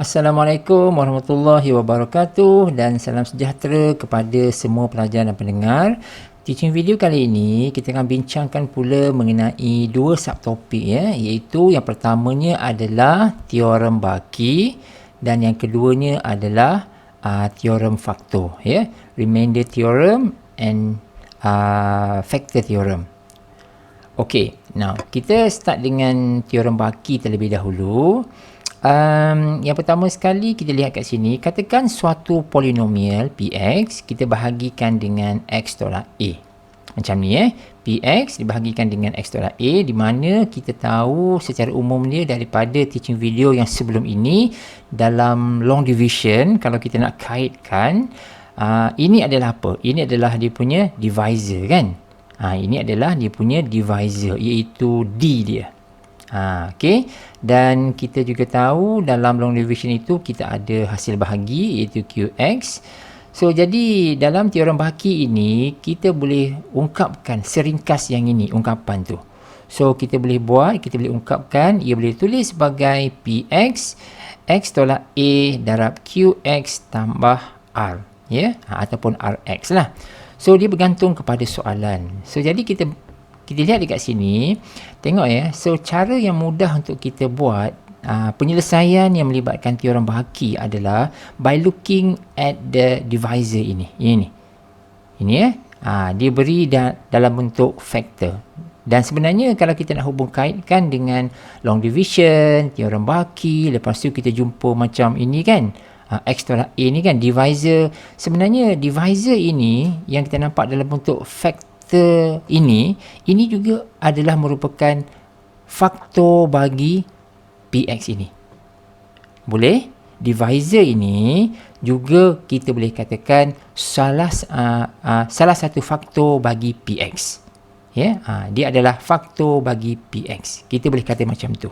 Assalamualaikum warahmatullahi wabarakatuh dan salam sejahtera kepada semua pelajar dan pendengar. Teaching video kali ini kita akan bincangkan pula mengenai dua subtopik iaitu yang pertamanya adalah teorem baki dan yang keduanya adalah teorem faktor remainder theorem and factor theorem. Okey, now kita start dengan teorem baki terlebih dahulu. Yang pertama sekali kita lihat kat sini, katakan suatu polinomial Px kita bahagikan dengan X tolak A. Macam ni Px dibahagikan dengan X tolak A, di mana kita tahu secara umum dia daripada teaching video yang sebelum ini, dalam long division kalau kita nak kaitkan, ini adalah apa? Ini adalah dia punya divisor kan? Ini adalah dia punya divisor, iaitu D dia. Okey, dan kita juga tahu dalam long division itu kita ada hasil bahagi iaitu QX. So jadi dalam teorem baki ini kita boleh ungkapkan seringkas yang ini ungkapan tu. So kita boleh ungkapkan, ia boleh tulis sebagai PX X tolak A darab QX tambah R ataupun RX lah. So dia bergantung kepada soalan. So jadi kita lihat dekat sini, tengok so cara yang mudah untuk kita buat penyelesaian yang melibatkan teorem baki adalah by looking at the divisor ini dia beri dalam bentuk factor. Dan sebenarnya kalau kita nak hubung kaitkan dengan long division, teorem baki, lepas tu kita jumpa macam ini kan, X tolak A ni kan divisor. Sebenarnya divisor ini yang kita nampak dalam bentuk factor ini juga adalah merupakan faktor bagi Px ini. Boleh? Divisor ini juga kita boleh katakan salah satu faktor bagi Px. Dia adalah faktor bagi Px. Kita boleh kata macam tu.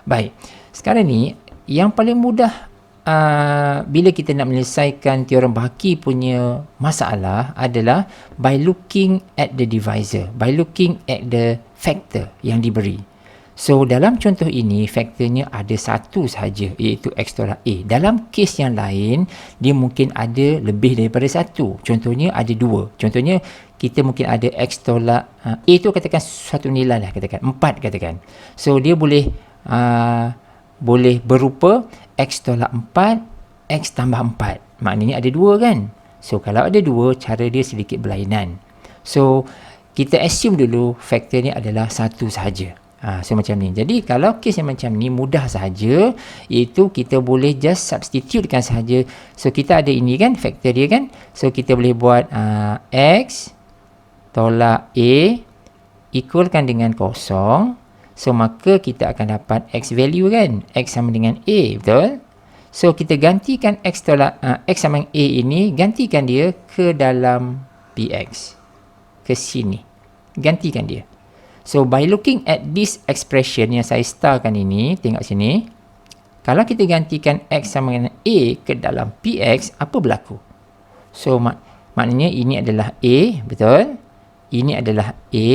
Baik. Sekarang ni yang paling mudah bila kita nak menyelesaikan teorem baki punya masalah adalah by looking at the divisor, by looking at the factor yang diberi. So dalam contoh ini faktornya ada satu sahaja, iaitu X tolak A. Dalam kes yang lain dia mungkin ada lebih daripada satu. Contohnya ada dua. Contohnya kita mungkin ada X tolak A tu katakan satu nilai lah, katakan 4 katakan. So dia boleh berupa X tolak 4, X tambah 4. Maknanya ada 2 kan? So, kalau ada 2, cara dia sedikit berlainan. So, kita assume dulu faktor ni adalah satu sahaja. So, macam ni. Jadi, kalau kes yang macam ni mudah sahaja, iaitu kita boleh just substitutekan sahaja. So, kita ada ini kan, faktor dia kan? So, kita boleh buat X tolak A equalkan dengan kosong. So, maka kita akan dapat X value kan? X sama dengan A, betul? So, kita gantikan X tolak X sama dengan A ini, gantikan dia ke dalam PX. Ke sini. Gantikan dia. So, by looking at this expression yang saya starkan ini, tengok sini. Kalau kita gantikan X sama dengan A ke dalam PX, apa berlaku? So, maknanya ini adalah A, betul? Ini adalah A.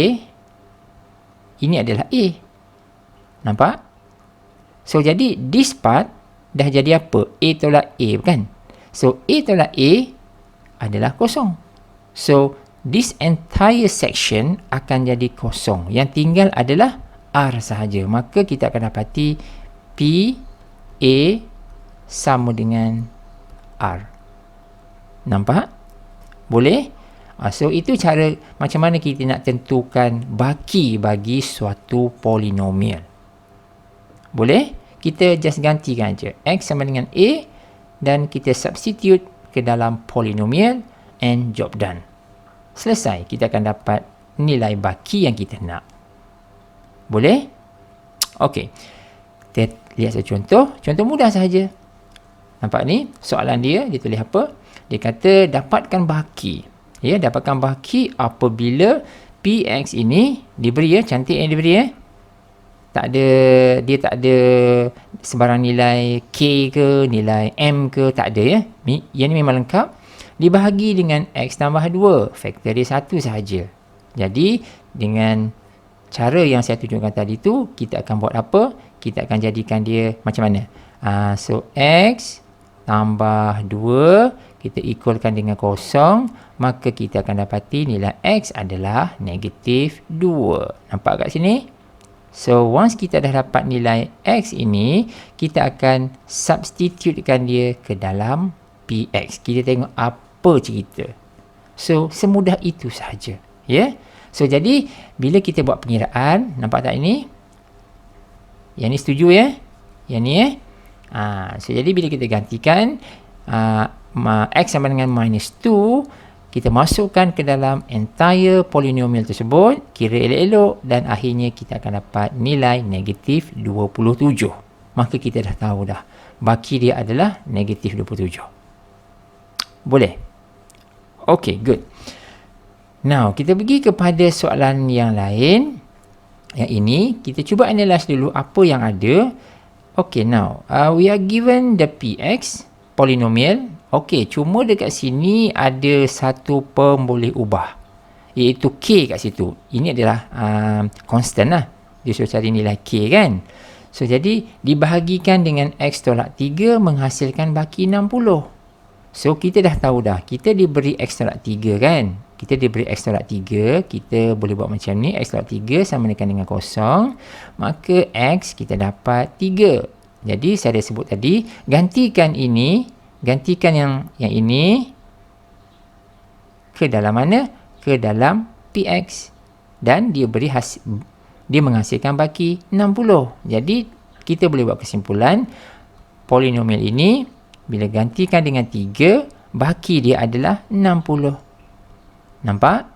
Ini adalah A. Nampak? So, jadi this part dah jadi apa? A tolak A kan? So, A tolak A adalah kosong. So, this entire section akan jadi kosong. Yang tinggal adalah R sahaja. Maka kita akan dapati P, A sama dengan R. Nampak? Boleh? So, itu cara macam mana kita nak tentukan baki bagi suatu polinomial. Boleh? Kita just gantikan je. X sama dengan A dan kita substitute ke dalam polinomial and job done. Selesai. Kita akan dapat nilai baki yang kita nak. Boleh? Okey. Kita lihat satu contoh. Contoh mudah sahaja. Nampak ni? Soalan dia tulis apa? Dia kata dapatkan baki. Dapatkan baki apabila Px ini diberi cantik yang diberi dia tak ada sebarang nilai K ke, nilai M ke, tak ada Yang ni memang lengkap. Dibahagi dengan X tambah 2. Faktor dia satu sahaja. Jadi, dengan cara yang saya tunjukkan tadi tu, kita akan buat apa? Kita akan jadikan dia macam mana? So X tambah 2, kita equalkan dengan kosong, maka kita akan dapati nilai X adalah negatif 2. Nampak kat sini? So once kita dah dapat nilai X ini, kita akan substitutekan dia ke dalam PX. Kita tengok apa cerita. So semudah itu sahaja. Ya? So jadi bila kita buat pengiraan, nampak tak ini? Yang ni setuju ya? Yang ni ya? So jadi bila kita gantikan X sama dengan minus 2, kita masukkan ke dalam entire polinomial tersebut, kira elok-elok, dan akhirnya kita akan dapat nilai negatif 27. Maka kita dah tahu dah, baki dia adalah negatif 27. Boleh? Okay, good. Now, kita pergi kepada soalan yang lain. Yang ini, kita cuba analyse dulu apa yang ada. Okay, now, we are given the PX, polinomial. Okey, cuma dekat sini ada satu term boleh ubah, iaitu K kat situ. Ini adalah constant lah. Dia suruh cari nilai K kan. So, jadi dibahagikan dengan X tolak 3 menghasilkan baki 60. So, kita dah tahu dah. Kita diberi X tolak 3 kan. Kita diberi X tolak 3. Kita boleh buat macam ni. X tolak 3 sama dengan kosong. Maka X kita dapat 3. Jadi, saya dah sebut tadi, gantikan ini. Gantikan yang ini ke dalam mana? Ke dalam PX. Dan dia menghasilkan baki 60. Jadi, kita boleh buat kesimpulan, polinomial ini, bila gantikan dengan 3, baki dia adalah 60. Nampak?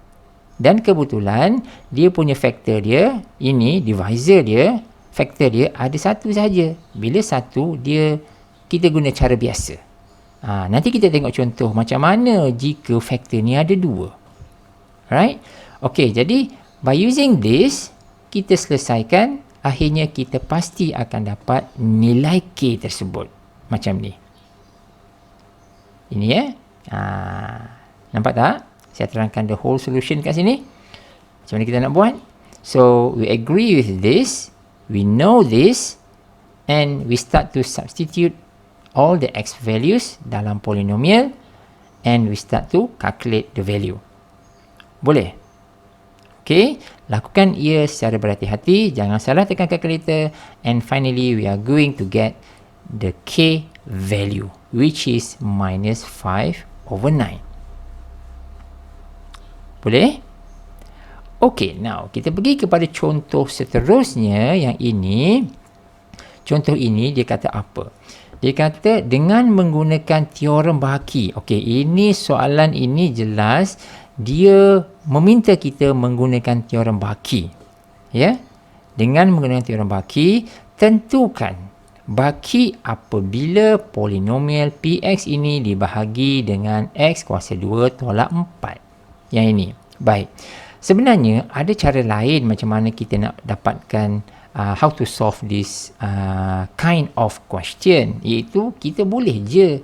Dan kebetulan, dia punya faktor dia, ini, divisor dia, faktor dia ada satu saja. Bila satu, kita guna cara biasa. Nanti kita tengok contoh macam mana jika faktor ni ada 2. Right? Okay, jadi by using this, kita selesaikan, akhirnya kita pasti akan dapat nilai K tersebut. Macam ni. Ini ya. Nampak tak? Saya terangkan the whole solution kat sini. Macam mana kita nak buat? So, we agree with this. We know this. And we start to substitute all the X values dalam polinomial, and we start to calculate the value. Boleh? Okay, lakukan ia secara berhati-hati, jangan salah tekan calculator, and finally we are going to get the K value, which is minus 5/9. Boleh? Okay, now kita pergi kepada contoh seterusnya. Yang ini, contoh ini dia kata apa? Dia kata dengan menggunakan teorem bahaki. Okey, ini soalan ini jelas dia meminta kita menggunakan teorem bahaki. Ya? Dengan menggunakan teorem bahaki, tentukan baki apabila polinomial PX ini dibahagi dengan X kuasa 2 tolak 4. Yang ini. Baik. Sebenarnya ada cara lain macam mana kita nak dapatkan how to solve this kind of question, iaitu kita boleh je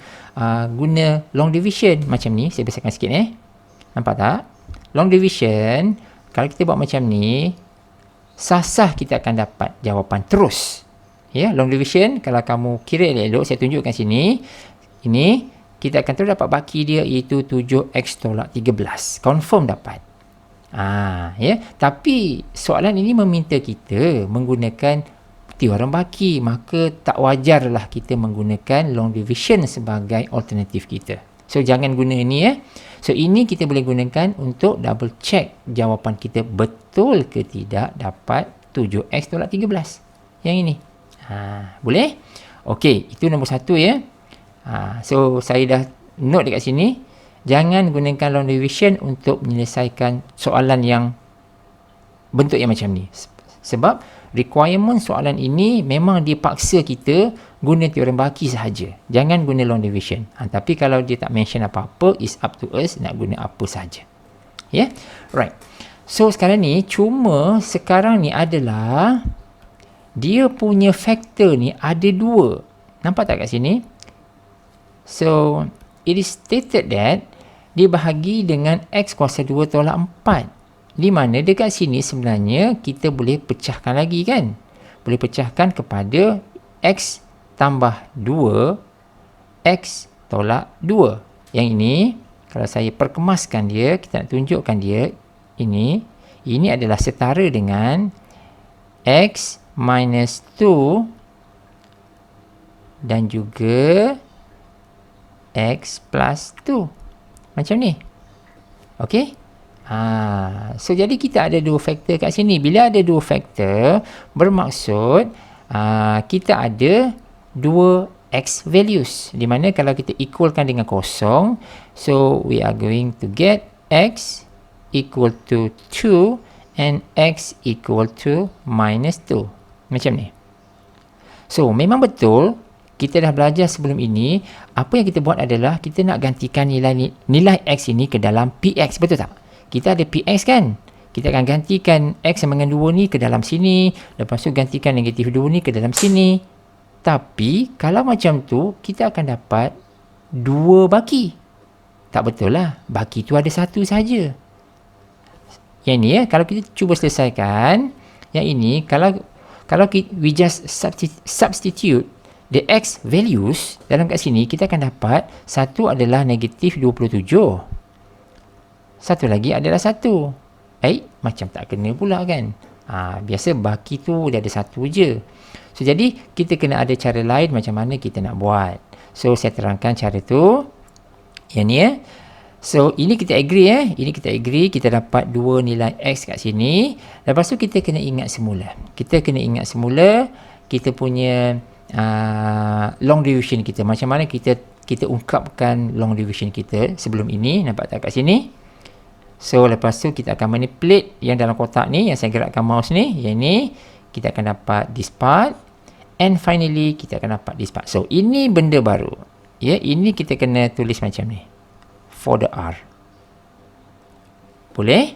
guna long division macam ni. Saya besarkan sikit nampak tak? Long division, kalau kita buat macam ni, sah-sah kita akan dapat jawapan terus. Ya, long division, kalau kamu kira elok, saya tunjukkan sini. Ini kita akan terus dapat baki dia, iaitu 7x tolak 13. Confirm dapat. Ya, tapi soalan ini meminta kita menggunakan teorem baki, maka tak wajarlah kita menggunakan long division sebagai alternatif kita. So jangan guna ini ya. So ini kita boleh gunakan untuk double check jawapan kita betul ke tidak dapat 7x tolak 13. Yang ini. Boleh? Okey, itu nombor 1 ya. So saya dah note dekat sini. Jangan gunakan long division untuk menyelesaikan soalan yang bentuk yang macam ni. Sebab requirement soalan ini memang dia paksa kita guna teorem baki sahaja. Jangan guna long division. Tapi kalau dia tak mention apa-apa, is up to us nak guna apa sahaja. Yeah? Right. So sekarang ni, cuma sekarang ni adalah dia punya faktor ni ada 2. Nampak tak kat sini? So, it is stated that dibahagi dengan X kuasa 2 tolak 4. Di mana dekat sini sebenarnya kita boleh pecahkan lagi kan? Boleh pecahkan kepada X tambah 2, X tolak 2. Yang ini, kalau saya perkemaskan dia, kita nak tunjukkan dia, ini adalah setara dengan X minus 2 dan juga X plus 2. Macam ni. Okey? So jadi kita ada dua faktor kat sini. Bila ada dua faktor, bermaksud kita ada dua X values. Di mana kalau kita equalkan dengan kosong, so we are going to get X equal to 2 and X equal to minus 2. Macam ni. So memang betul, kita dah belajar sebelum ini, apa yang kita buat adalah kita nak gantikan nilai X ini ke dalam PX, betul tak? Kita ada PX kan? Kita akan gantikan X sama dengan 2 ni ke dalam sini, lepas tu gantikan negatif 2 ni ke dalam sini. Tapi kalau macam tu, kita akan dapat 2 baki. Tak betul lah, baki tu ada 1 saja. Yang ni kalau kita cuba selesaikan, yang ini kalau we just substitute the X values dalam kat sini, kita akan dapat satu adalah negatif 27. Satu lagi adalah 1. Macam tak kena pula kan. Biasa baki tu dia ada 1 je. So jadi kita kena ada cara lain macam mana kita nak buat. So saya terangkan cara tu. Yang ni So ini kita agree Ini kita agree, kita dapat 2 nilai X kat sini. Lepas tu kita kena ingat semula. Kita punya long division kita. Macam mana kita ungkapkan long division kita sebelum ini. Nampak tak kat sini? So lepas tu kita akan manipulate yang dalam kotak ni, yang saya gerakkan mouse ni. Yang ni kita akan dapat this part. And finally kita akan dapat this part. So ini benda baru. Ini kita kena tulis macam ni. For the R. Boleh?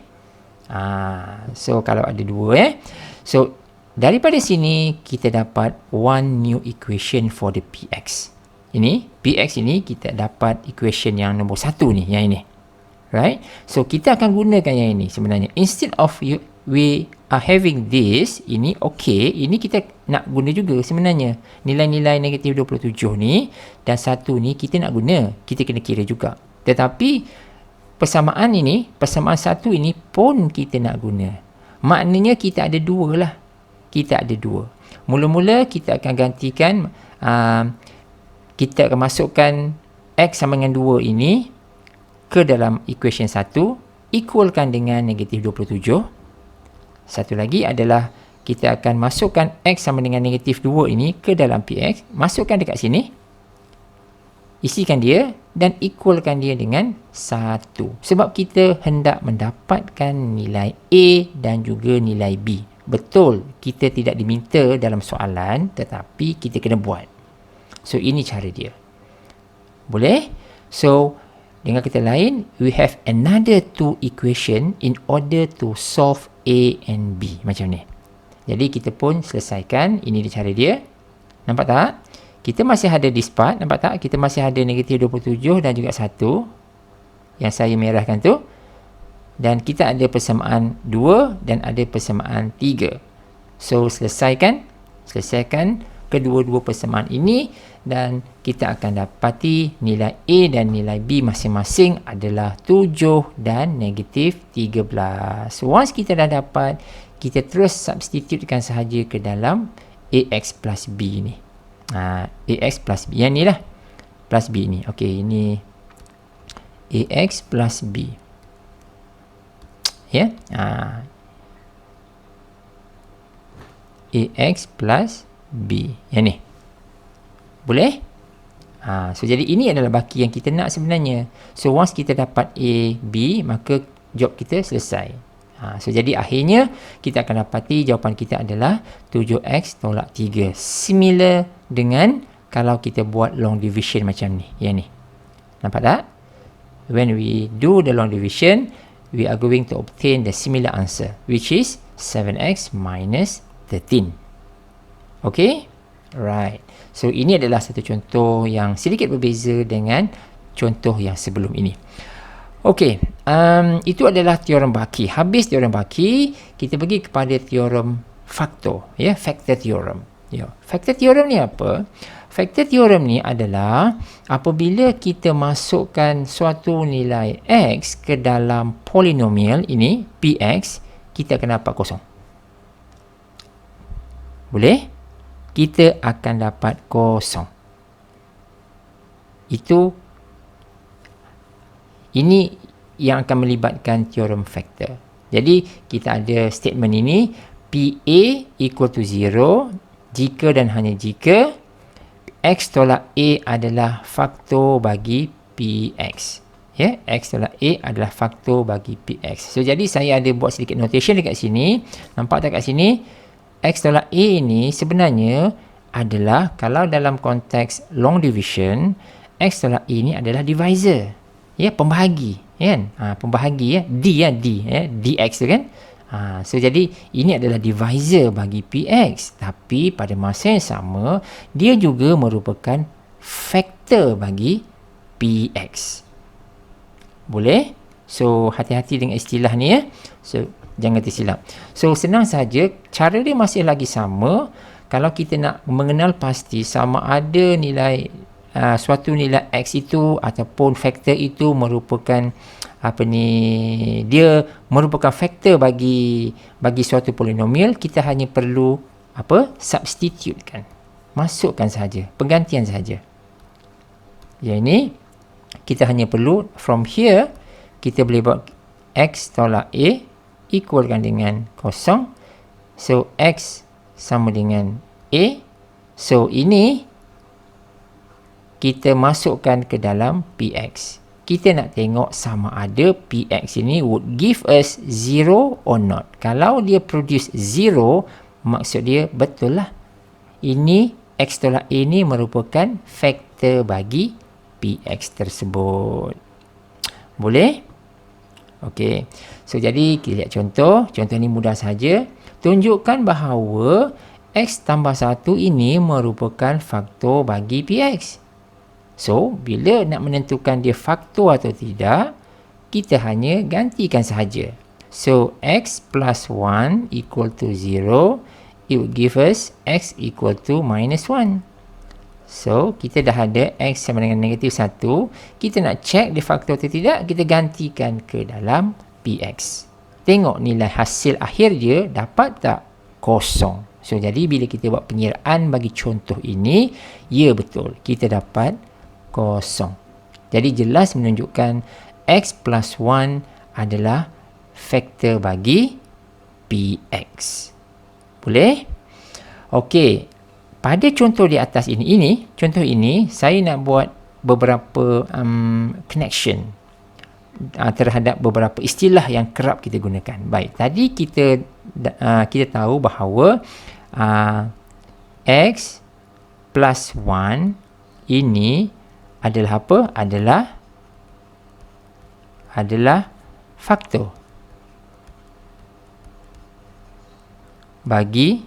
So kalau ada 2 So daripada sini kita dapat one new equation for the PX. Ini PX ini kita dapat equation yang nombor 1 ni, yang ini. Right? So kita akan gunakan yang ini sebenarnya. Instead of we are having this, ini okay, ini kita nak guna juga sebenarnya. Nilai-nilai negatif 27 ni dan 1 ni kita nak guna. Kita kena kira juga. Tetapi persamaan 1 ini pun kita nak guna. Maknanya kita ada 2 lah. Kita ada 2. Mula-mula kita akan gantikan, kita akan masukkan X sama dengan 2 ini ke dalam equation 1, equalkan dengan negatif 27. Satu lagi adalah kita akan masukkan X sama dengan negatif 2 ini ke dalam PX, masukkan dekat sini, isikan dia dan equalkan dia dengan 1. Sebab kita hendak mendapatkan nilai A dan juga nilai B. Betul, kita tidak diminta dalam soalan, tetapi kita kena buat. So ini cara dia. Boleh? So dengan kata lain, we have another 2 equation in order to solve A and B. Macam ni. Jadi kita pun selesaikan. Ini dia cara dia. Nampak tak? Kita masih ada this part. Nampak tak? Kita masih ada negatif 27 dan juga 1. Yang saya merahkan tu. Dan kita ada persamaan 2 dan ada persamaan 3. So selesaikan kedua-dua persamaan ini dan kita akan dapati nilai A dan nilai B masing-masing adalah 7 dan negatif 13. Once kita dah dapat, kita terus substitutekan sahaja ke dalam AX plus B ni. AX plus B. Yang ni lah. Plus B ni. Okey, ini AX plus B. Ya. AX plus B. Yang ni. Boleh? So jadi ini adalah baki yang kita nak sebenarnya. So once kita dapat A, B, maka job kita selesai. So jadi akhirnya kita akan dapati jawapan kita adalah 7x tolak 3. Similar dengan kalau kita buat long division macam ni. Yang ni. Nampak tak? When we do the long division, we are going to obtain the similar answer, which is 7x minus 13. Okay? Right. So ini adalah satu contoh yang sedikit berbeza dengan contoh yang sebelum ini. Okay. Itu adalah teorem baki. Habis teorem baki, kita pergi kepada teorem faktor. Factor theorem. Factor theorem ni apa? Factor theorem ni adalah apabila kita masukkan suatu nilai X ke dalam polinomial ini, Px, kita akan dapat kosong. Boleh? Kita akan dapat kosong. Ini yang akan melibatkan teorem factor. Jadi, kita ada statement ini, PA equal to 0, jika dan hanya jika X tolak A adalah faktor bagi Px. Ya, X tolak A adalah faktor bagi Px. So, jadi saya ada buat sedikit notation dekat sini. Nampak tak kat sini? X tolak A ini sebenarnya adalah, kalau dalam konteks long division, X tolak A ini adalah divisor. Ya, pembahagi. Kan? Pembahagi ya. D ya, D. Ya, dx tu kan. So, jadi ini adalah divisor bagi Px. Tapi pada masa yang sama, dia juga merupakan faktor bagi Px. Boleh? So, hati-hati dengan istilah ni ya. So, jangan tersilap. So, senang saja. Cara dia masih lagi sama. Kalau kita nak mengenal pasti sama ada nilai suatu nilai X itu ataupun faktor itu merupakan dia merupakan faktor bagi suatu polinomial, kita hanya perlu substitute kan, masukkan saja, penggantian saja. Yang ini kita hanya perlu from here, kita boleh buat X tolak A equalkan dengan kosong. So X sama dengan A. So ini kita masukkan ke dalam Px. Kita nak tengok sama ada Px ini would give us 0 or not. Kalau dia produce 0, maksud dia betul lah. Ini X tolak A ini merupakan faktor bagi Px tersebut. Boleh? Okey. So, jadi kita lihat contoh. Contoh ni mudah saja. Tunjukkan bahawa X tambah 1 ini merupakan faktor bagi Px. So, bila nak menentukan dia faktor atau tidak, kita hanya gantikan sahaja. So, X plus 1 equal to 0, it will give us X equal to minus 1. So, kita dah ada X sama dengan negatif 1. Kita nak check dia faktor atau tidak, kita gantikan ke dalam Px. Tengok nilai hasil akhir dia dapat tak? Kosong. So, jadi bila kita buat penyiraan bagi contoh ini, ya betul, kita dapat kosong. Jadi jelas menunjukkan X plus 1 adalah faktor bagi Px. Boleh? Okey. Pada contoh di atas contoh ini, saya nak buat beberapa connection terhadap beberapa istilah yang kerap kita gunakan. Baik, tadi kita tahu bahawa X plus 1 ini adalah apa? Adalah faktor bagi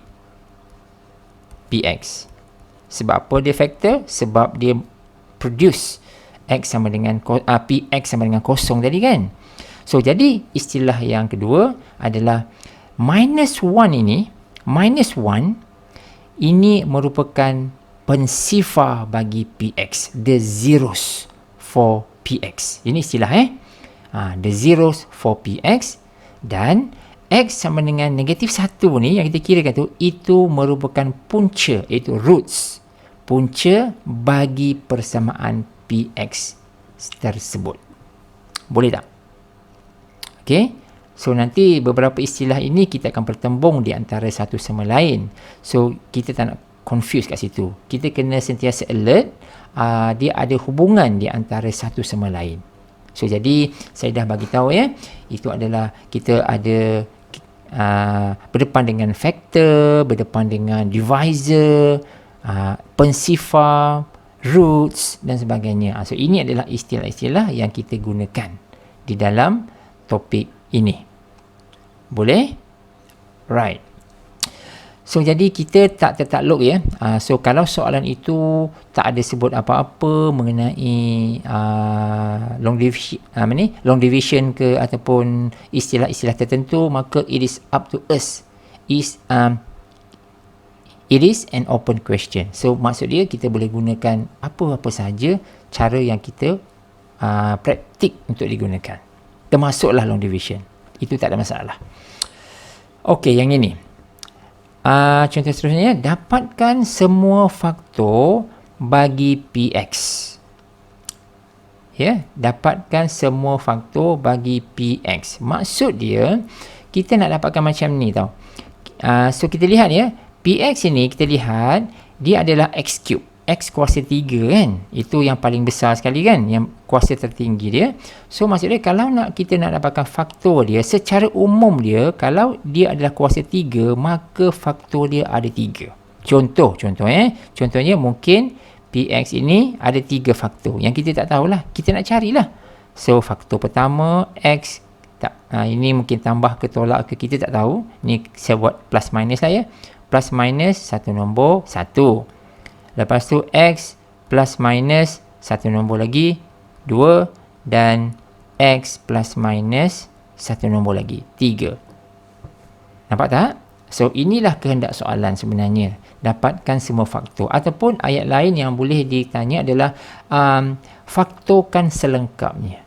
Px. Sebab apa dia faktor? Sebab dia produce X sama dengan Px sama dengan kosong tadi kan. So, jadi istilah yang kedua adalah minus 1 ini. Minus 1 ini merupakan pensifar bagi Px, the zeros for Px. Ini istilah the zeros for Px, dan X sama dengan negatif 1 ni yang kita kirakan tu, itu merupakan punca, iaitu roots, punca bagi persamaan Px tersebut. Boleh tak? Okay. So, nanti beberapa istilah ini kita akan bertembung di antara satu sama lain. So, kita tak nak confuse kat situ. Kita kena sentiasa alert. Dia ada hubungan di antara satu sama lain. So, jadi saya dah bagi tahu ya. Itu adalah kita ada berdepan dengan faktor, berdepan dengan divisor, pensifar, roots dan sebagainya. So, ini adalah istilah-istilah yang kita gunakan di dalam topik ini. Boleh? Right. So, jadi kita tak tertakluk ya. So, kalau soalan itu tak ada sebut apa-apa mengenai long division ke ataupun istilah-istilah tertentu, maka it is up to us. It is an open question. So maksud dia kita boleh gunakan apa-apa saja cara yang kita praktik untuk digunakan. Termasuklah long division. Itu tak ada masalah. Okey, yang ini. Contoh seterusnya, dapatkan semua faktor bagi PX. Ya, dapatkan semua faktor bagi PX. Maksud dia, kita nak dapatkan macam ni tau. So kita lihat ya, PX ini kita lihat dia adalah X cube. X kuasa 3 kan. Itu yang paling besar sekali kan, yang kuasa tertinggi dia. So maksud dia kalau kita nak dapatkan faktor dia, secara umum dia kalau dia adalah kuasa 3, maka faktor dia ada 3. Contohnya mungkin PX ini ada 3 faktor yang kita tak tahulah, kita nak carilah. So faktor pertama X ini mungkin tambah ke tolak ke kita tak tahu. Ni saya buat plus minus lah ya. Plus minus satu nombor 1. Lepas tu X plus minus satu nombor lagi 2, dan X plus minus satu nombor lagi 3. Nampak tak? So inilah kehendak soalan sebenarnya. Dapatkan semua faktor. Ataupun ayat lain yang boleh ditanya adalah faktorkan selengkapnya.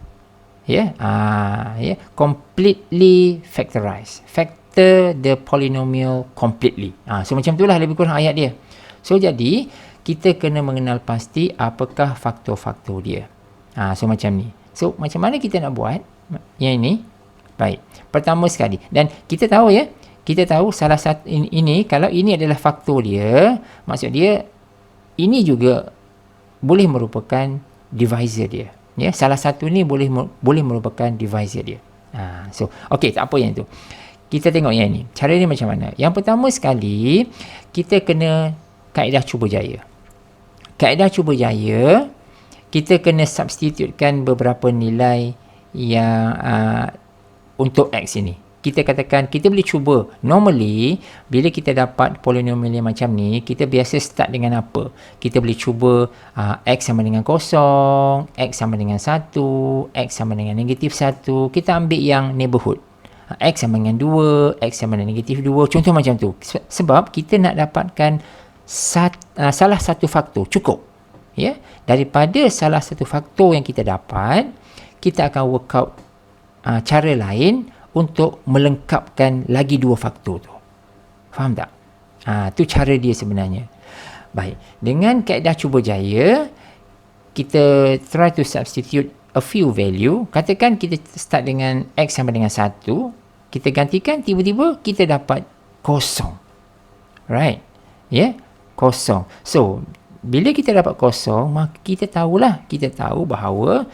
Completely factorize. Factor the polynomial completely. So macam itulah lebih kurang ayat dia. So jadi kita kena mengenal pasti apakah faktor-faktor dia. So macam ni. So macam mana kita nak buat yang ini? Baik. Pertama sekali, dan kita tahu ya, kita tahu salah satu ini kalau ini adalah faktor dia, maksud dia ini juga boleh merupakan divisor dia. Ya, salah satu ni boleh merupakan divisor dia. So okey, tak apa yang tu. Kita tengok yang ini. Cara ni macam mana? Yang pertama sekali, kita kena kaedah cuba jaya. Kaedah cuba jaya, kita kena substitutekan beberapa nilai yang untuk X ini. Kita katakan, kita boleh cuba. Normally, bila kita dapat polinomial yang macam ni, kita biasa start dengan apa? Kita boleh cuba X sama dengan 0, X sama dengan 1, X sama dengan negatif 1. Kita ambil yang neighborhood. X sama dengan 2, X sama dengan negatif 2. Contoh macam tu. Sebab kita nak dapatkan salah satu faktor. Cukup. Ya? Daripada salah satu faktor yang kita dapat, kita akan work out cara lain untuk melengkapkan lagi 2 faktor tu. Faham tak? Tu cara dia sebenarnya. Baik. Dengan kaedah cuba jaya, kita try to substitute a few value. Katakan kita start dengan X sama dengan 1. Kita gantikan, tiba-tiba kita dapat 0. Right? Ya? 0. So, bila kita dapat 0, maka kita tahu bahawa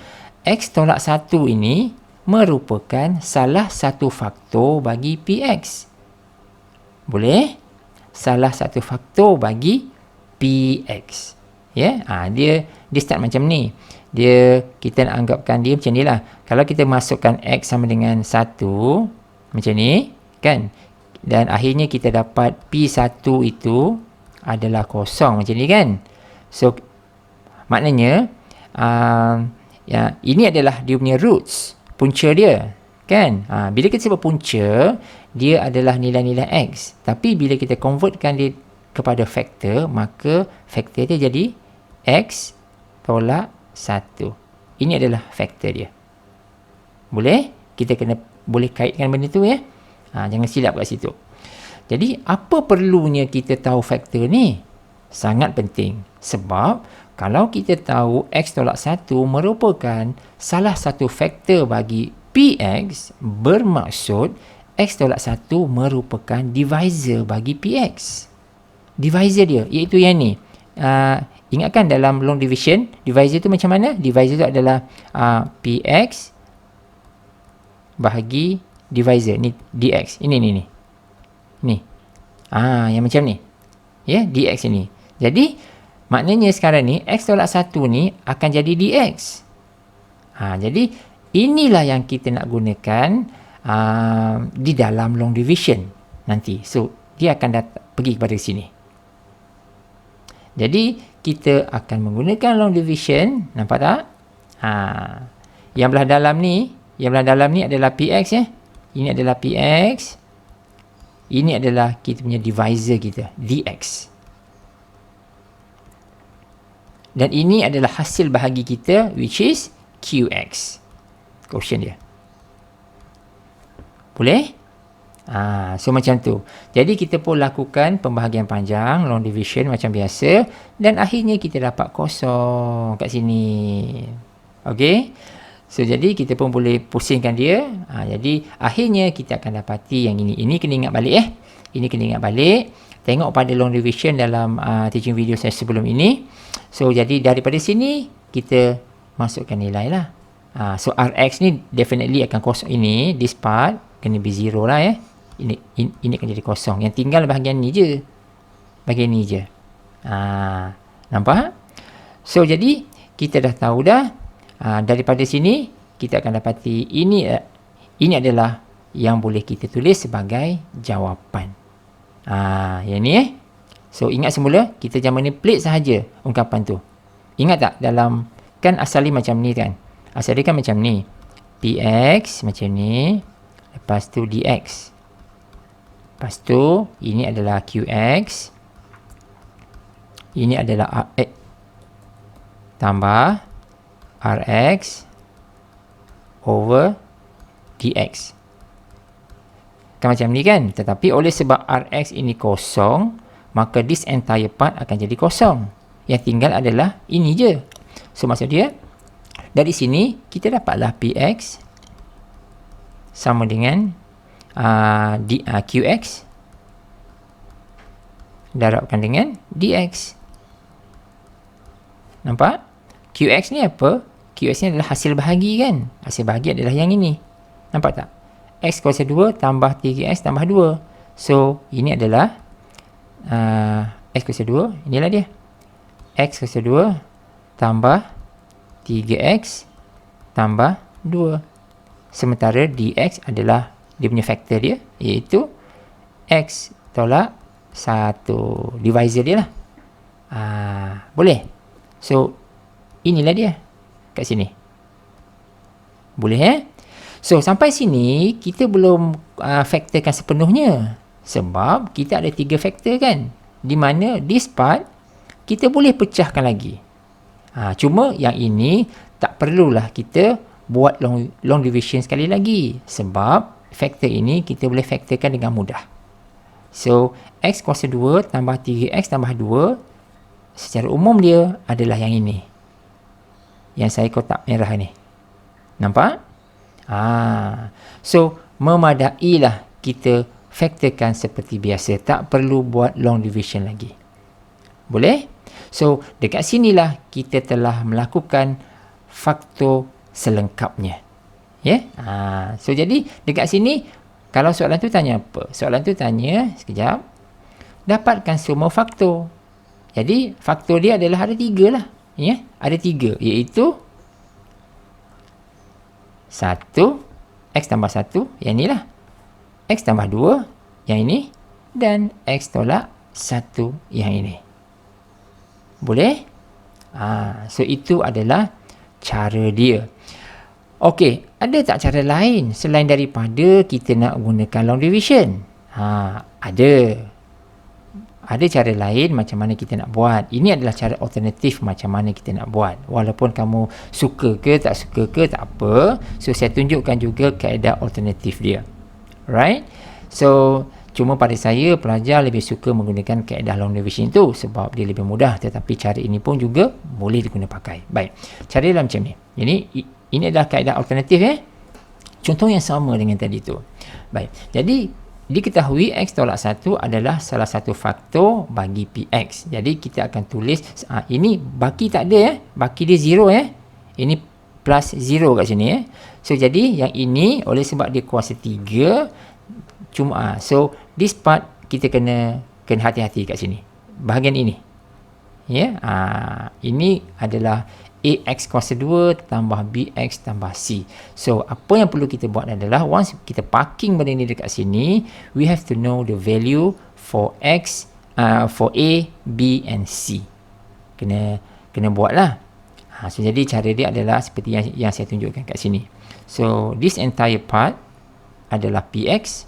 X tolak 1 ini merupakan salah satu faktor bagi PX. Boleh? Salah satu faktor bagi PX. Ya? Dia start macam ni. Kita nak anggapkan dia macam ni lah. Kalau kita masukkan X sama dengan 1, macam ni, kan? Dan akhirnya kita dapat P1 itu adalah 0 macam ni kan. So maknanya ini adalah dia punya roots, punca dia kan. Bila kita sebut punca, dia adalah nilai-nilai X. Tapi bila kita convertkan dia kepada faktor, maka faktor dia jadi X tolak 1. Ini adalah faktor dia. Boleh? Kita boleh kaitkan benda tu ya. Jangan silap kat situ. Jadi apa perlunya kita tahu faktor ni? Sangat penting. Sebab kalau kita tahu X tolak 1 merupakan salah satu faktor bagi PX, bermaksud X tolak 1 merupakan divisor bagi PX. Divisor dia, iaitu yang ni. Ingatkan dalam long division, divisor tu macam mana? Divisor tu adalah PX bahagi divisor. Ni DX. Ini ni. Ni. Yang macam ni. Ya, DX ini. Jadi, maknanya sekarang ni, X tolak 1 ni akan jadi DX. Jadi, inilah yang kita nak gunakan di dalam long division nanti. So, dia akan pergi kepada sini. Jadi, kita akan menggunakan long division. Nampak tak? Yang belah dalam ni adalah PX ya. Ini adalah PX. Ini adalah kita punya divisor kita, DX. Dan ini adalah hasil bahagi kita, which is QX. Quotient dia. Boleh? So macam tu. Jadi kita pun lakukan pembahagian panjang, long division macam biasa, dan akhirnya kita dapat kosong kat sini. Okey? So jadi kita pun boleh pusingkan dia. Jadi akhirnya kita akan dapati yang ini. Ini kena ingat balik Ini kena ingat balik. Tengok pada long division dalam teaching video saya sebelum ini. So jadi daripada sini kita masukkan nilai lah. So Rx ni definitely akan kosong. Ini this part kena be zero lah Ini akan jadi kosong. Yang tinggal bahagian ni je. Bahagian ni je. Nampak? So jadi kita dah tahu dah. Daripada sini kita akan dapati ini adalah yang boleh kita tulis sebagai jawapan. Yang ni So ingat semula kita jangan manipulate sahaja ungkapan tu. Ingat tak dalam kan asal dia macam ni kan? Asal dia kan macam ni. Px macam ni. Lepas tu dx. Lepas tu ini adalah qx. Ini adalah rx tambah rx over dx. Kan macam ni kan? Tetapi oleh sebab rx ini kosong, maka this entire part akan jadi kosong. Yang tinggal adalah ini je. So maksud dia, dari sini kita dapatlah px sama dengan qx darabkan dengan dx. Nampak? Qx ni apa? Qx ni adalah hasil bahagi kan? Hasil bahagi adalah yang ini. Nampak tak? X kuasa 2 tambah 3x tambah 2. So, ini adalah X kuasa 2. Inilah dia. X kuasa 2 tambah 3x tambah 2. Sementara dx adalah dia punya faktor dia, iaitu x tolak 1. Divisor dia lah. Boleh? So, inilah dia. Kat sini. Boleh So, sampai sini, kita belum faktorkan sepenuhnya. Sebab, kita ada 3 faktor kan. Di mana, this part, kita boleh pecahkan lagi. Cuma, yang ini, tak perlulah kita buat long division sekali lagi. Sebab, faktor ini, kita boleh faktorkan dengan mudah. So, x kuasa 2 tambah 3x tambah 2, secara umum dia adalah yang ini. Yang saya kotak merah ni. Nampak? So, memadailah kita faktorkan seperti biasa. Tak perlu buat long division lagi. Boleh? So, dekat sinilah kita telah melakukan faktor selengkapnya. So, jadi dekat sini, kalau soalan tu tanya apa? Soalan tu tanya, sekejap, dapatkan semua faktor. Jadi, faktor dia adalah ada 3 lah. Ada 3, iaitu 1, x tambah 1, yang ni lah. X tambah 2, yang ini. Dan x tolak 1, yang ini. Boleh? So, itu adalah cara dia. Okey, ada tak cara lain selain daripada kita nak gunakan long division? Ada. Ada cara lain macam mana kita nak buat. Ini adalah cara alternatif macam mana kita nak buat. Walaupun kamu suka ke tak suka ke tak apa. So, saya tunjukkan juga kaedah alternatif dia. Right? So, cuma pada saya, pelajar lebih suka menggunakan kaedah long division tu sebab dia lebih mudah. Tetapi cara ini pun juga boleh diguna pakai. Baik. Cara dia macam ni. Jadi, ini adalah kaedah alternatif Contoh yang sama dengan tadi tu. Baik. Jadi, diketahui x tolak 1 adalah salah satu faktor bagi px. Jadi, kita akan tulis, ini baki tak ada baki dia 0 Ini plus 0 kat sini So, jadi yang ini oleh sebab dia kuasa 3, cuma, so, this part kita kena hati-hati kat sini. Bahagian ini. Ini adalah ax kuasa 2 tambah bx tambah c. So, apa yang perlu kita buat adalah once kita parking benda ni dekat sini, we have to know the value for x, for a, b and c. Kena buat lah. So, jadi cara dia adalah seperti yang saya tunjukkan kat sini. So, this entire part adalah px.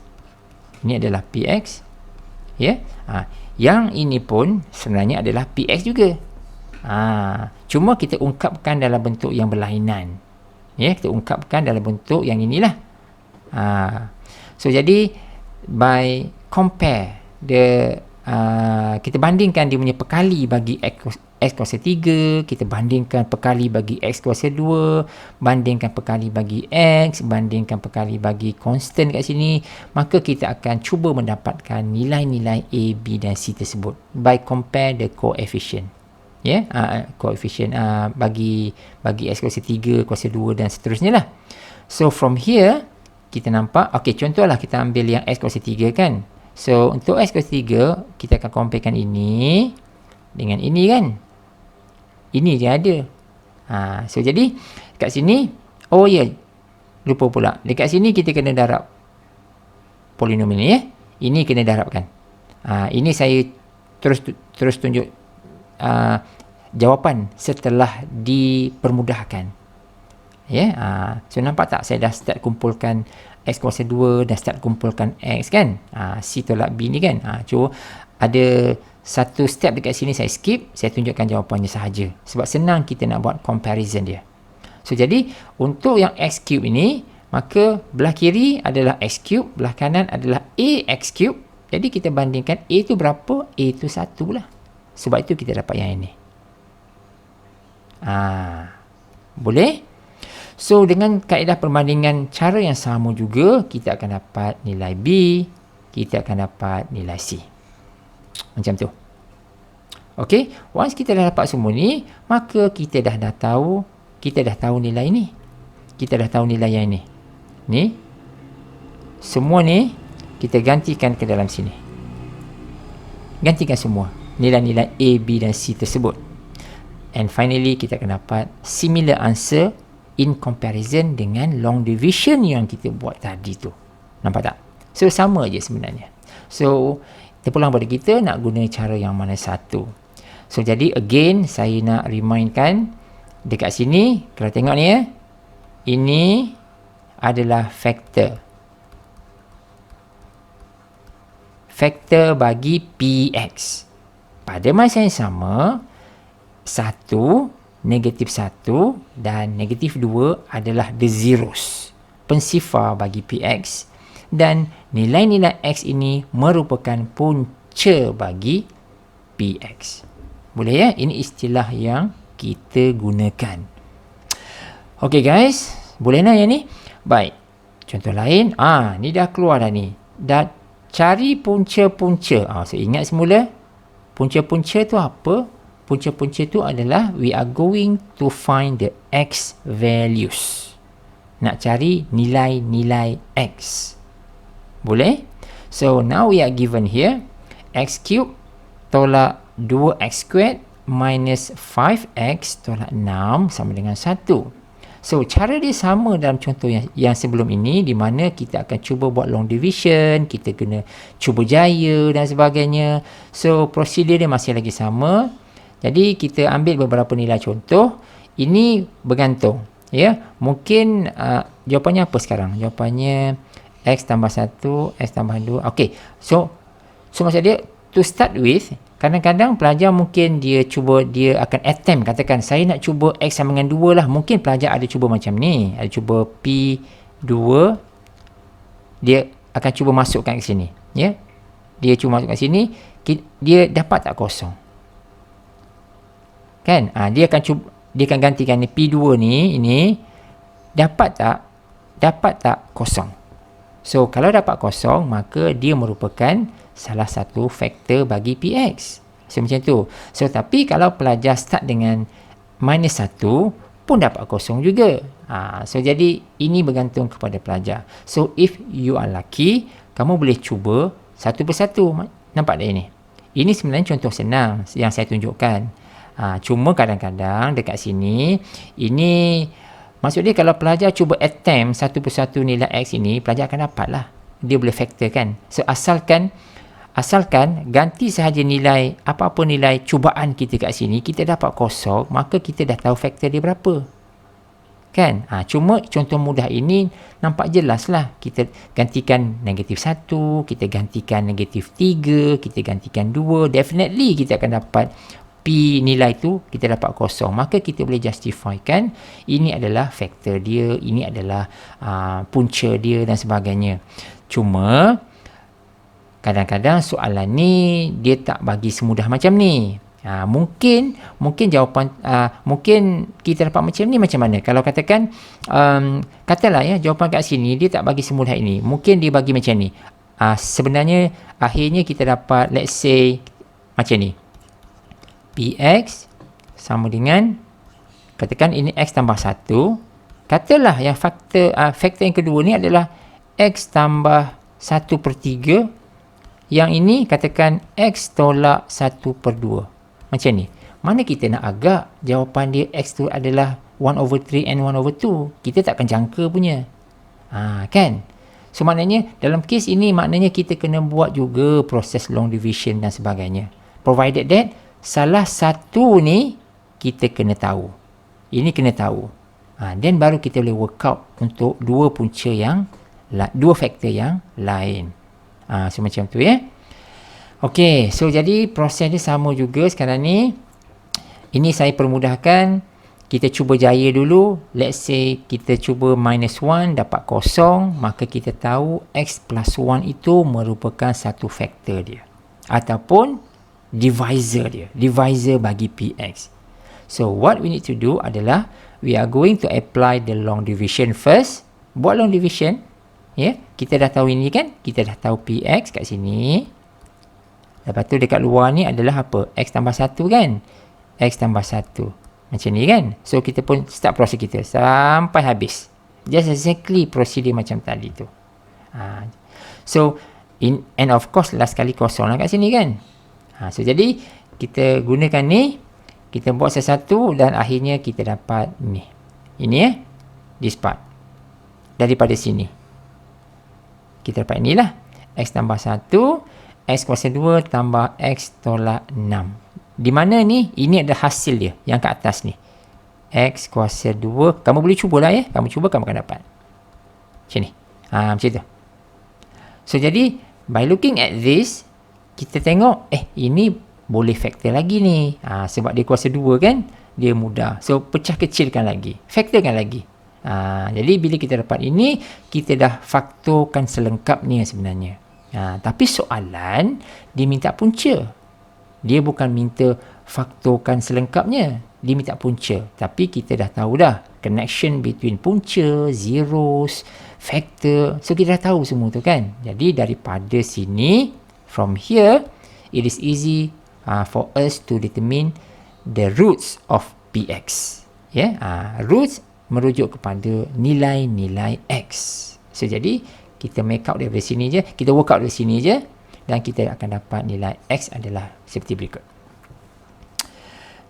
Ini adalah px. Yang ini pun sebenarnya adalah px juga. Cuma kita ungkapkan dalam bentuk yang berlainan. Ya, kita ungkapkan dalam bentuk yang inilah. So jadi by compare kita bandingkan dia punya perkali bagi x kuasa 3, kita bandingkan perkali bagi x kuasa 2, bandingkan perkali bagi x, bandingkan perkali bagi constant kat sini, maka kita akan cuba mendapatkan nilai-nilai a, b dan c tersebut by compare the coefficient. Coefficient bagi x kuasa 3, kuasa 2 dan seterusnya lah. So from here kita nampak, contohlah kita ambil yang x kuasa 3 kan. So untuk x kuasa 3 kita akan comparekan ini dengan ini kan. Ini dia ada. So jadi kat sini, lupa pula. Dekat sini kita kena darab polinomial ni Ini kena darabkan. Ini saya terus tunjuk jawapan setelah dipermudahkan. So nampak tak saya dah start kumpulkan x kuasa 2 dan start kumpulkan x kan. C tolak b ni kan. Cuma ada satu step dekat sini saya skip, saya tunjukkan jawapannya sahaja sebab senang kita nak buat comparison dia. So jadi untuk yang x cube ini, maka belah kiri adalah x cube, belah kanan adalah ax cube. Jadi kita bandingkan a tu berapa, a tu 1 lah. Sebab itu kita dapat yang ini. Boleh? So dengan kaedah perbandingan cara yang sama juga, kita akan dapat nilai b, kita akan dapat nilai c. Macam tu. Once kita dah dapat semua ni, maka kita dah tahu nilai ni. Kita dah tahu nilai yang ni. Ni semua ni kita gantikan ke dalam sini. Gantikan semua nilai-nilai a, b dan c tersebut. And finally kita akan dapat similar answer in comparison dengan long division yang kita buat tadi tu. Nampak tak? So sama je sebenarnya. So terpulang pada kita nak guna cara yang mana satu. So jadi again saya nak remindkan dekat sini, kalau tengok ni ini adalah faktor. Faktor bagi px. Pada masa yang sama, 1, negatif 1 dan negatif 2 adalah the zeros. Pensifar bagi px. Dan nilai-nilai x ini merupakan punca bagi px. Boleh ya? Ini istilah yang kita gunakan. Okay guys, boleh nak yang ni? Baik. Contoh lain, ni dah keluar dah ni. Dah cari punca-punca. Saya ingat semula, punca-punca tu apa? Punca-punca tu adalah we are going to find the x values. Nak cari nilai-nilai x. Boleh? So now we are given here x cube tolak 2x squared minus 5x tolak 6 sama dengan 1. So cara dia sama dalam contoh yang sebelum ini, di mana kita akan cuba buat long division, kita kena cuba jaya dan sebagainya. So prosedur dia masih lagi sama. Jadi kita ambil beberapa nilai contoh. Ini bergantung. Mungkin jawapannya apa sekarang? Jawapannya x tambah 1, x tambah 2. Okay. So maksud dia, to start with, kadang-kadang pelajar mungkin dia akan attempt, katakan saya nak cuba x sama dengan 2 lah. Mungkin pelajar ada cuba macam ni. Ada cuba P2. Dia akan cuba masukkan ke sini. Dia cuba masukkan sini. Dia dapat tak kosong? Kan? Dia akan gantikan ni P2 ni, ini dapat tak kosong. So kalau dapat kosong, maka dia merupakan salah satu faktor bagi px. So macam tu. So tapi kalau pelajar start dengan minus 1 pun dapat kosong juga. So jadi ini bergantung kepada pelajar. So if you are lucky, kamu boleh cuba satu persatu. Nampak tak ini? Ini sebenarnya contoh senang yang saya tunjukkan. Cuma kadang-kadang dekat sini, ini maksud dia kalau pelajar cuba attempt satu persatu nilai x ini, pelajar akan dapat lah. Dia boleh factor kan. So asalkan ganti sahaja nilai, apa-apa nilai cubaan kita kat sini, kita dapat kosong, maka kita dah tahu faktor dia berapa. Kan? Cuma contoh mudah ini nampak jelas lah. Kita gantikan negatif 1, kita gantikan negatif 3, kita gantikan 2. Definitely kita akan dapat P nilai tu kita dapat kosong, maka kita boleh justifikan ini adalah faktor dia, ini adalah punca dia dan sebagainya. Cuma kadang-kadang soalan ni dia tak bagi semudah macam ni. Mungkin jawapan mungkin kita dapat macam ni macam mana? Kalau katakan katalah ya, jawapan kat sini dia tak bagi semudah ini. Mungkin dia bagi macam ni. Sebenarnya akhirnya kita dapat, let's say macam ni. Px sama dengan, katakan ini x tambah 1. Katalah yang faktor yang kedua ni adalah x tambah 1/3. Yang ini katakan x tolak 1/2. Macam ni. Mana kita nak agak jawapan dia x tu adalah 1/3 and 1/2. Kita takkan jangka punya. Kan? So maknanya dalam kes ini maknanya kita kena buat juga proses long division dan sebagainya. Provided that salah satu ni kita kena tahu. Ini kena tahu. Then baru kita boleh work out untuk dua faktor yang lain. So macam tu ya. Okey, so jadi proses dia sama juga sekarang ni. Ini saya permudahkan. Kita cuba jaya dulu. Let's say kita cuba -1 dapat kosong, maka kita tahu x plus 1 itu merupakan satu faktor dia. Ataupun divisor dia. Divisor bagi px. So what we need to do adalah we are going to apply the long division first. Buat long division. Ya, kita dah tahu ini kan? Kita dah tahu px kat sini. Lepas tu dekat luar ni adalah apa? X tambah 1 kan? X tambah 1. Macam ni kan? So kita pun start proses kita sampai habis. Just exactly prosedur macam tadi tu. So and of course last kali kosong lah kat sini kan? So jadi kita gunakan ni, kita buat sesuatu dan akhirnya kita dapat ni. Ini this part. Daripada sini. Kita dapat inilah. X tambah 1, X kuasa 2 tambah X tolak 6. Di mana ni? Ini adalah hasil dia yang kat atas ni. X kuasa 2. Kamu boleh cubalah ya. Kamu cuba, kamu akan dapat. Macam ni. Macam tu. So, jadi, by looking at this, kita tengok, ini boleh faktor lagi ni. Sebab dia kuasa 2 kan? Dia mudah. So, pecah kecilkan lagi. Faktorkan lagi. Jadi, bila kita dapat ini, kita dah faktorkan selengkapnya sebenarnya. Tapi soalan, dia minta punca. Dia bukan minta faktorkan selengkapnya. Dia minta punca. Tapi kita dah tahu dah. Connection between punca, zeros, factor. So, kita dah tahu semua tu kan. Jadi, daripada sini, from here, it is easy for us to determine the roots of px. Roots merujuk kepada nilai-nilai x. So, jadi, kita make out dari sini je. Kita work out dari sini je. Dan kita akan dapat nilai x adalah seperti berikut.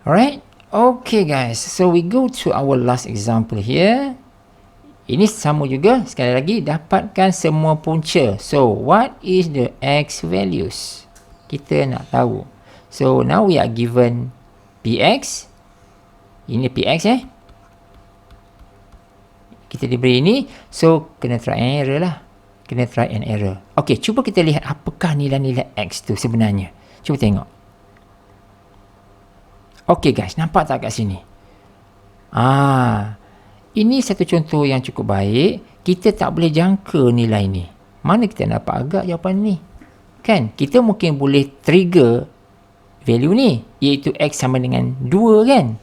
Alright. Okay guys. So we go to our last example here. Ini sama juga. Sekali lagi. Dapatkan semua punca. So what is the x values? Kita nak tahu. So now we are given px. Ini px Kita diberi ini. So kena try and error lah. Kena try and error. Okey, cuba kita lihat apakah nilai-nilai x tu sebenarnya. Cuba tengok. Okey guys, nampak tak kat sini? Ini satu contoh yang cukup baik. Kita tak boleh jangka nilai ni. Mana kita dapat agak jawapan ni? Kan? Kita mungkin boleh trigger value ni. Iaitu x sama dengan 2 kan?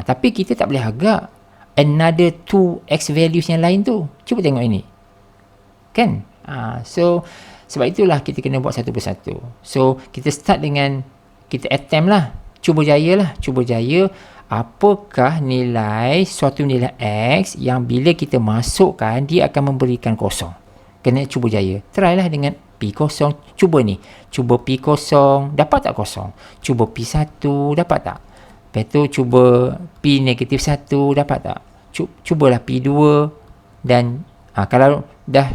Tapi kita tak boleh agak another 2 x values yang lain tu. Cuba tengok ini. Kan? So sebab itulah kita kena buat satu persatu. So kita start dengan, kita attempt lah, cuba jaya apakah nilai suatu nilai x yang bila kita masukkan dia akan memberikan kosong. Kena cuba jaya. Try lah dengan P0. Cuba ni, cuba P0 dapat tak kosong? Cuba P1 dapat tak? Lepas tu cuba P-1 dapat tak? Cubalah P2. Dan kalau dah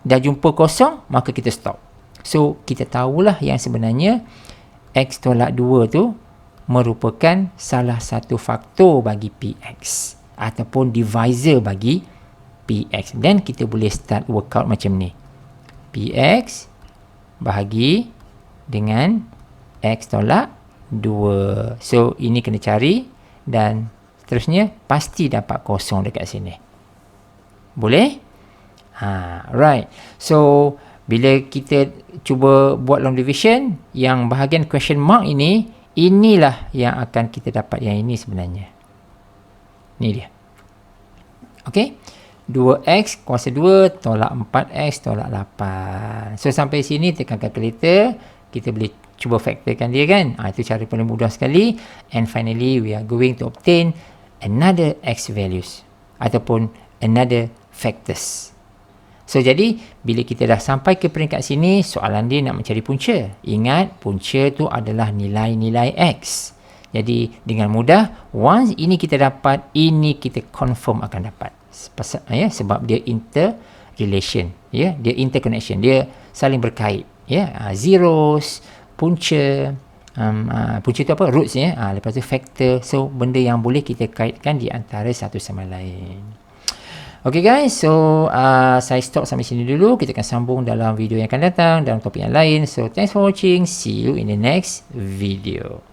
jumpa kosong, maka kita stop. So, kita tahulah yang sebenarnya x tolak 2 tu merupakan salah satu faktor bagi px ataupun divisor bagi px. Dan kita boleh start workout macam ni. Px bahagi dengan x tolak 2. So, ini kena cari dan seterusnya pasti dapat kosong dekat sini. Boleh? Right. So, bila kita cuba buat long division, yang bahagian question mark ini, inilah yang akan kita dapat yang ini sebenarnya. Ni dia. Okey. 2x kuasa 2 tolak 4x tolak 8. So, sampai sini tekan kalkulator, kita boleh cuba faktorkan dia kan. Itu cara paling mudah sekali. And finally, we are going to obtain another x values ataupun another factors. So, jadi bila kita dah sampai ke peringkat sini, soalan dia nak mencari punca. Ingat, punca tu adalah nilai-nilai x. Jadi, dengan mudah, once ini kita dapat, ini kita confirm akan dapat. Sebab dia interrelation, dia interconnection, dia saling berkait, zeros, punca, punca tu apa, roots, lepas tu factor. So benda yang boleh kita kaitkan di antara satu sama lain. Okay guys, so saya stop sampai sini dulu. Kita akan sambung dalam video yang akan datang dalam topik yang lain. So thanks for watching, see you in the next video.